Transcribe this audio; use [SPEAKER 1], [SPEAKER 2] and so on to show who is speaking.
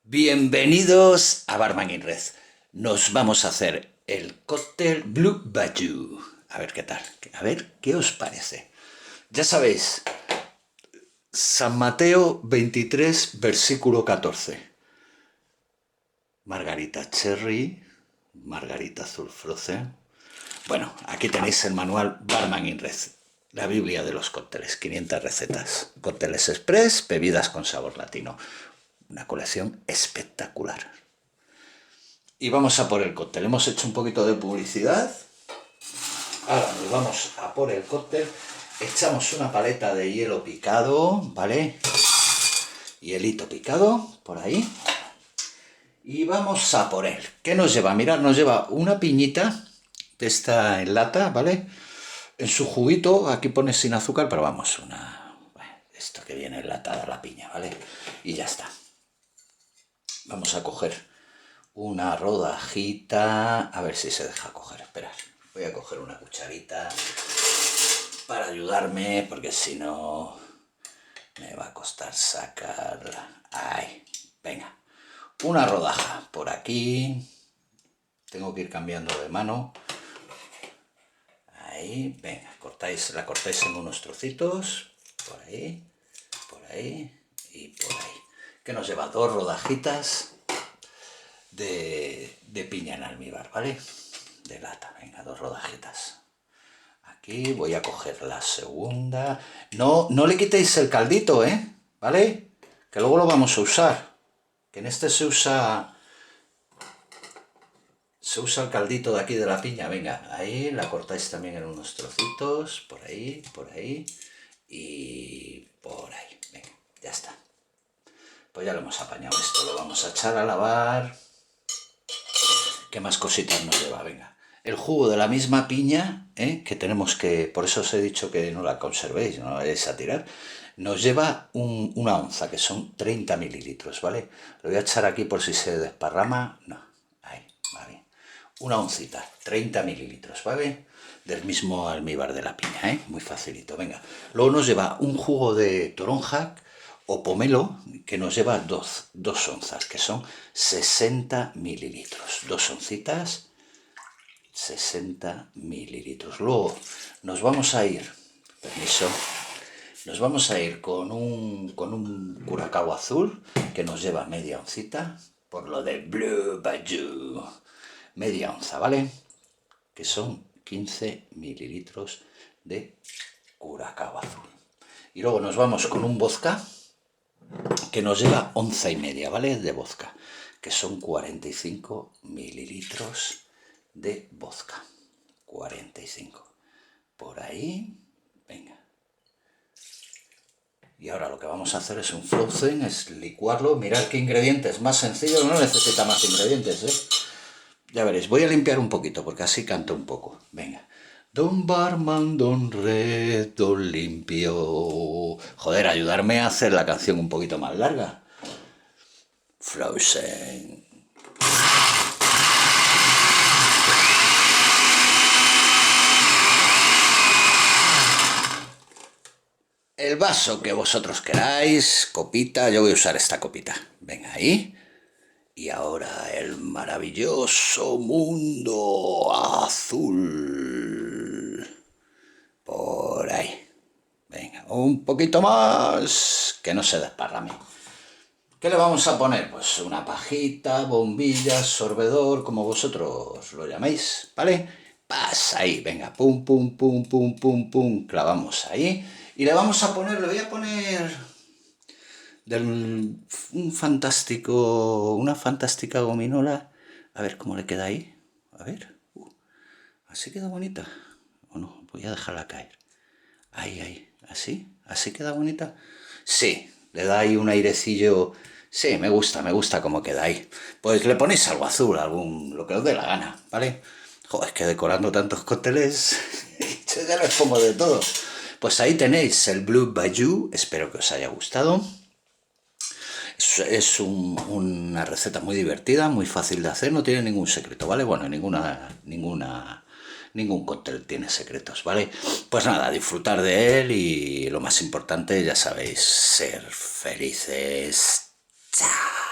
[SPEAKER 1] Bienvenidos a Barman in Red. Nos vamos a hacer el cóctel Blue Bayou. A ver qué tal, a ver qué os parece. Ya sabéis, San Mateo 23, versículo 14. Margarita Cherry, Margarita Azul Frozen. Bueno, aquí tenéis el manual Barman in Red. La Biblia de los cócteles, 500 recetas. Cócteles express, bebidas con sabor latino. Una colección espectacular. Y vamos a por el cóctel. Hemos hecho un poquito de publicidad. Ahora nos vamos a por el cóctel. Echamos una paleta de hielo picado, ¿vale? Hielito picado, por ahí. Y vamos a por él. ¿Qué nos lleva? Mirad, nos lleva una piñita de esta en lata, ¿vale? En su juguito, aquí pone sin azúcar, pero vamos, esto que viene enlatada la piña, ¿vale? Y ya está. Vamos a coger una rodajita, a ver si se deja coger, esperad, voy a coger una cucharita para ayudarme, porque si no me va a costar sacarla. Ahí, venga, una rodaja por aquí, tengo que ir cambiando de mano, ahí, venga, la cortáis en unos trocitos, por ahí y por ahí, que nos lleva 2 rodajitas de piña en almíbar, ¿vale? De lata, venga, 2 rodajitas. Aquí voy a coger la segunda. No le quitéis el caldito, ¿vale? Que luego lo vamos a usar. Que en este se usa el caldito de aquí de la piña. Venga, ahí la cortáis también en unos trocitos. Por ahí y por ahí. Venga, ya está. Pues ya lo hemos apañado esto. Lo vamos a echar a lavar. ¿Qué más cositas nos lleva? Venga, el jugo de la misma piña, que tenemos que, por eso os he dicho que no la conservéis, no la vayáis a tirar, nos lleva una onza, que son 30 mililitros, ¿vale? Lo voy a echar aquí por si se desparrama, no, ahí, va bien. Una oncita, 30 mililitros, ¿vale? Del mismo almíbar de la piña, muy facilito, venga. Luego nos lleva un jugo de toronja, o pomelo, que nos lleva 2 onzas, que son 60 mililitros. 2 oncitas, 60 mililitros. Luego nos vamos a ir, permiso, nos vamos a ir con un curacao azul, que nos lleva media oncita, por lo de Blue Bayou. Media onza, ¿vale? Que son 15 mililitros de curacao azul. Y luego nos vamos con un vodka, que nos lleva 11,5, ¿vale? De vodka, que son 45 mililitros de vodka. 45. Por ahí, venga. Y ahora lo que vamos a hacer es un frozen, es licuarlo. Mirad qué ingredientes, más sencillo, no necesita más ingredientes, Ya veréis, voy a limpiar un poquito, porque así canto un poco. Venga. Don Barman, Don Red, Don Limpio. Joder, ayudarme a hacer la canción un poquito más larga. Frozen. El vaso que vosotros queráis, copita, yo voy a usar esta copita. Venga, ahí. Y ahora el maravilloso mundo azul. Por ahí. Venga, un poquito más, que no se desparrame. ¿Qué le vamos a poner? Pues una pajita, bombillas, sorbedor, como vosotros lo llaméis, ¿vale? Pasa ahí, venga, pum, pum, pum, pum, pum, pum, clavamos ahí. Y le vamos a poner, le voy a poner una fantástica gominola. A ver cómo le queda ahí. A ver, así queda bonita. O no, voy a dejarla caer. Ahí, así queda bonita. Sí, le da ahí un airecillo. Sí, me gusta cómo queda ahí. Pues le ponéis algo azul, lo que os dé la gana, ¿vale? Joder, es que decorando tantos cócteles, yo ya les pongo de todo. Pues ahí tenéis el Blue Bayou, espero que os haya gustado. Es una receta muy divertida, muy fácil de hacer, no tiene ningún secreto, ¿vale? Bueno, ningún cóctel tiene secretos, ¿vale? Pues nada, disfrutar de él y lo más importante, ya sabéis, ser felices. ¡Chao!